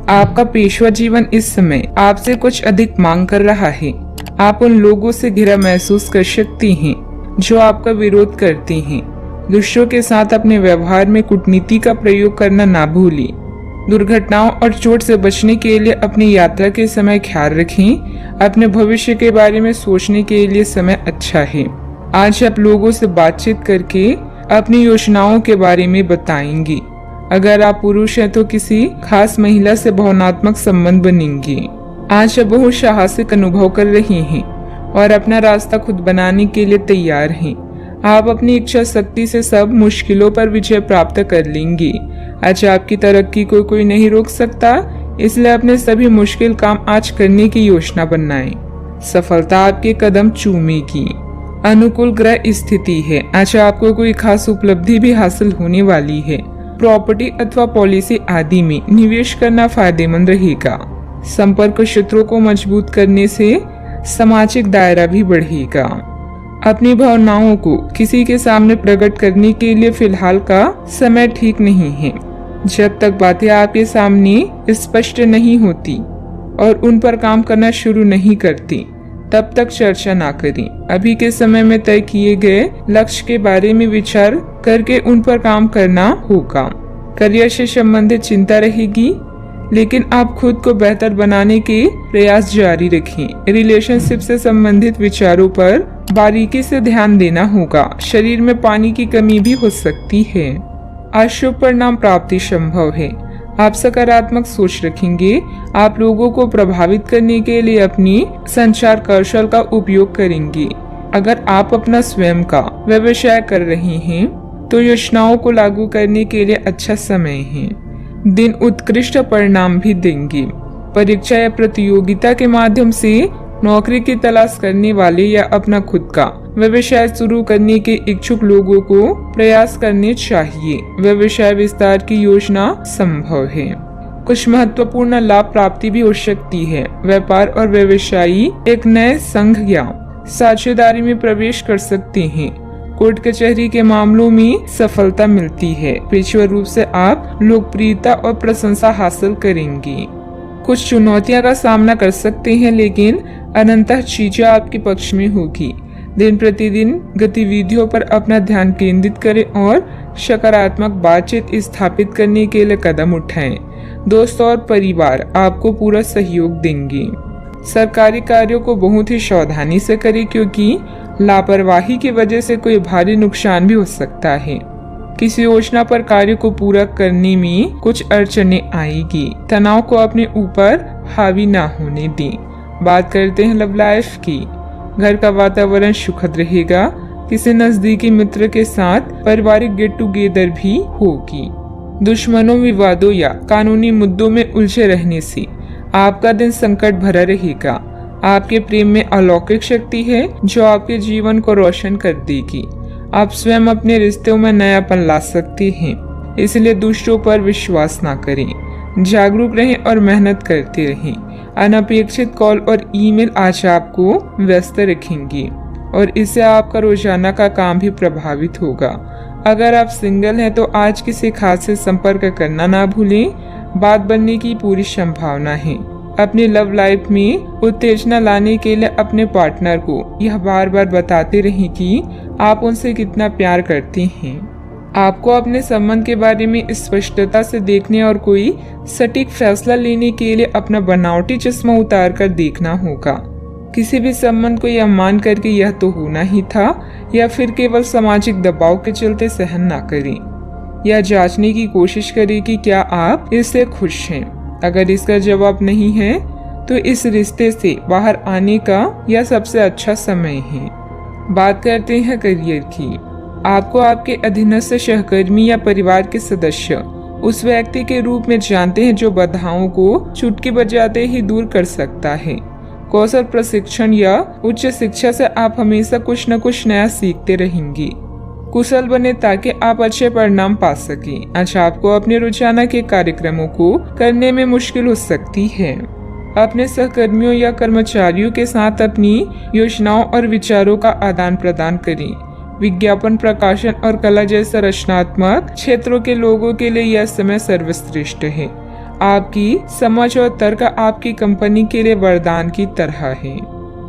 आपका पेशवा जीवन इस समय आपसे कुछ अधिक मांग कर रहा है। आप उन लोगों से घिरा महसूस कर सकती हैं जो आपका विरोध करते हैं। दूसरों के साथ अपने व्यवहार में कूटनीति का प्रयोग करना ना भूलें। दुर्घटनाओं और चोट से बचने के लिए अपनी यात्रा के समय ख्याल रखें। अपने भविष्य के बारे में सोचने के लिए समय अच्छा है। आज आप लोगों से बातचीत करके अपनी योजनाओं के बारे में बताएंगे। अगर आप पुरुष हैं तो किसी खास महिला से भावनात्मक संबंध बनेंगे। आज आप बहुत साहसिक अनुभव कर रहे हैं और अपना रास्ता खुद बनाने के लिए तैयार हैं। आप अपनी इच्छा शक्ति से सब मुश्किलों पर विजय प्राप्त कर लेंगे। आज आपकी तरक्की को कोई नहीं रोक सकता, इसलिए अपने सभी मुश्किल काम आज करने की योजना बनाएं। सफलता आपके कदम चूमेगी। अनुकूल ग्रह स्थिति है। आज आपको कोई खास उपलब्धि भी हासिल होने वाली है। प्रॉपर्टी अथवा पॉलिसी आदि में निवेश करना फायदेमंद रहेगा। संपर्क क्षेत्रों को मजबूत करने से सामाजिक दायरा भी बढ़ेगा। अपनी भावनाओं को किसी के सामने प्रकट करने के लिए फिलहाल का समय ठीक नहीं है। जब तक बातें आपके सामने स्पष्ट नहीं होती और उन पर काम करना शुरू नहीं करती, तब तक चर्चा ना करें। अभी के समय में तय किए गए लक्ष्य के बारे में विचार करके उन पर काम करना होगा। करियर से संबंधित चिंता रहेगी, लेकिन आप खुद को बेहतर बनाने के प्रयास जारी रखें। रिलेशनशिप से संबंधित विचारों पर बारीकी से ध्यान देना होगा। शरीर में पानी की कमी भी हो सकती है। आज शुभ परिणाम प्राप्ति संभव है। आप सकारात्मक सोच रखेंगे। आप लोगों को प्रभावित करने के लिए अपनी संचार कौशल का उपयोग करेंगे। अगर आप अपना स्वयं का व्यवसाय कर रहे हैं तो योजनाओं को लागू करने के लिए अच्छा समय है। दिन उत्कृष्ट परिणाम भी देंगे। परीक्षा या प्रतियोगिता के माध्यम से नौकरी की तलाश करने वाले या अपना खुद का व्यवसाय शुरू करने के इच्छुक लोगों को प्रयास करने चाहिए। व्यवसाय विस्तार की योजना संभव है। कुछ महत्वपूर्ण लाभ प्राप्ति भी हो सकती है। व्यापार और व्यवसायी एक नए संघ या साझेदारी में प्रवेश कर सकते हैं। कोर्ट कचहरी के मामलों में सफलता मिलती है। पेशेवर रूप से आप लोकप्रियता और प्रशंसा हासिल करेंगे। कुछ चुनौतियां का सामना कर सकते हैं, लेकिन अनंतः चीजें आपके पक्ष में होगी। दिन प्रतिदिन गतिविधियों पर अपना ध्यान केंद्रित करें और सकारात्मक बातचीत स्थापित करने के लिए कदम उठाएं। दोस्त और परिवार आपको पूरा सहयोग देंगे। सरकारी कार्यों को बहुत ही सावधानी से करें, क्योंकि लापरवाही की वजह से कोई भारी नुकसान भी हो सकता है। किसी योजना पर कार्य को पूरा करने में कुछ अड़चनें आएगी। तनाव को अपने ऊपर हावी ना होने दें। बात करते हैं लव लाइफ की। घर का वातावरण सुखद रहेगा। किसी नजदीकी मित्र के साथ पारिवारिक गेट टुगेदर भी होगी। दुश्मनों, विवादों या कानूनी मुद्दों में उलझे रहने से आपका दिन संकट भरा रहेगा। आपके प्रेम में अलौकिक शक्ति है जो आपके जीवन को रोशन कर देगी। आप स्वयं अपने रिश्तों में नयापन ला सकते हैं, इसलिए दूसरों पर विश्वास ना करें। जागरूक रहें और मेहनत करते रहें। अनपेक्षित कॉल और ईमेल आज आपको व्यस्त रखेंगे और इससे आपका रोजाना का काम भी प्रभावित होगा। अगर आप सिंगल हैं तो आज किसी खास से संपर्क करना ना भूलें। बात बनने की पूरी संभावना है। अपनी लव लाइफ में उत्तेजना लाने के लिए अपने पार्टनर को यह बार बार बताते रहें कि आप उनसे कितना प्यार करते हैं। आपको अपने संबंध के बारे में स्पष्टता से देखने और कोई सटीक फैसला लेने के लिए अपना बनावटी चश्मा उतार कर देखना होगा। किसी भी संबंध को यह मान करके यह तो होना ही था या फिर केवल सामाजिक दबाव के चलते सहन ना करें। यह जांचने की कोशिश करें कि क्या आप इससे खुश हैं। अगर इसका जवाब नहीं है तो इस रिश्ते से बाहर आने का यह सबसे अच्छा समय है। बात करते हैं करियर की। आपको आपके अधीनस्थ सहकर्मी या परिवार के सदस्य उस व्यक्ति के रूप में जानते हैं जो बाधाओं को चुटकी बजाते ही दूर कर सकता है। कौशल प्रशिक्षण या उच्च शिक्षा से आप हमेशा कुछ न कुछ नया सीखते रहेंगे। कुशल बने ताकि आप अच्छे परिणाम पा सकें। आज आपको अपने रोजाना के कार्यक्रमों को करने में मुश्किल हो सकती है। अपने सहकर्मियों या कर्मचारियों के साथ अपनी योजनाओं और विचारों का आदान प्रदान करें। विज्ञापन, प्रकाशन और कला जैसे रचनात्मक क्षेत्रों के लोगों के लिए यह समय सर्वश्रेष्ठ है। आपकी समझ और तर्क आपकी कंपनी के लिए वरदान की तरह है।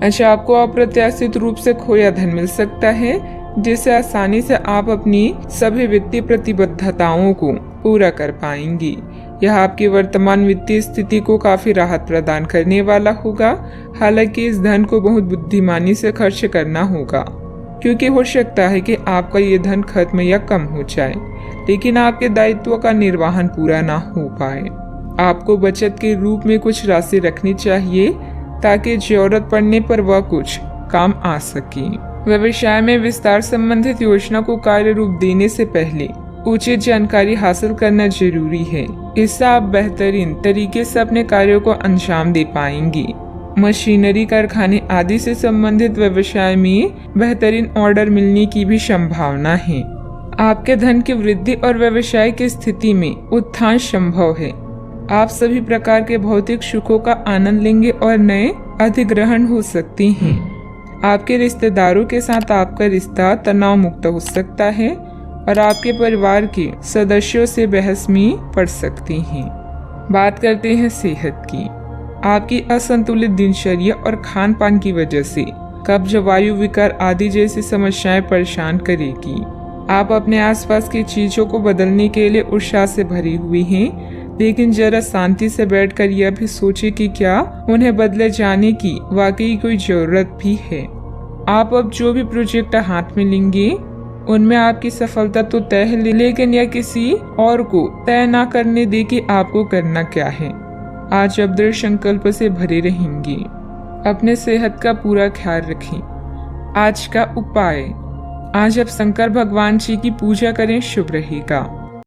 अच्छा, आपको अप्रत्याशित रूप से खोया धन मिल सकता है, जिससे आसानी से आप अपनी सभी वित्तीय प्रतिबद्धताओं को पूरा कर पाएंगी। यह आपकी वर्तमान वित्तीय स्थिति को काफी राहत प्रदान करने वाला होगा। हालांकि इस धन को बहुत बुद्धिमानी से खर्च करना होगा, क्योंकि हो सकता है कि आपका ये धन खत्म या कम हो जाए, लेकिन आपके दायित्व का निर्वहन पूरा ना हो पाए। आपको बचत के रूप में कुछ राशि रखनी चाहिए, ताकि जरूरत पड़ने पर वह कुछ काम आ सके। व्यवसाय में विस्तार संबंधित योजना को कार्य रूप देने से पहले उचित जानकारी हासिल करना जरूरी है। इससे आप बेहतरीन तरीके से अपने कार्यों को अंजाम दे पाएंगी। मशीनरी, कारखाने आदि से संबंधित व्यवसाय में बेहतरीन ऑर्डर मिलने की भी संभावना है। आपके धन की वृद्धि और व्यवसाय की स्थिति में उत्थान संभव है। आप सभी प्रकार के भौतिक सुखों का आनंद लेंगे और नए अधिग्रहण हो सकते हैं। आपके रिश्तेदारों के साथ आपका रिश्ता तनाव मुक्त हो सकता है और आपके परिवार के सदस्यों से बहस में पड़ सकते हैं। बात करते हैं सेहत की। आपकी असंतुलित दिनचर्या और खान पान की वजह से कब्ज, वायु विकार आदि जैसी समस्याएं परेशान करेगी। आप अपने आसपास की चीजों को बदलने के लिए उत्साह से भरी हुई हैं, लेकिन जरा शांति से बैठकर यह भी सोचें कि क्या उन्हें बदले जाने की वाकई कोई जरूरत भी है। आप अब जो भी प्रोजेक्ट हाथ में लेंगे उनमें आपकी सफलता तो तय है, लेकिन यह किसी और को तय ना करने दे कि आपको करना क्या है। आज आप दृढ़ संकल्प से भरे रहेंगे। अपने सेहत का पूरा ख्याल रखें। आज का उपाय, आज आप शंकर भगवान जी की पूजा करें, शुभ रहेगा।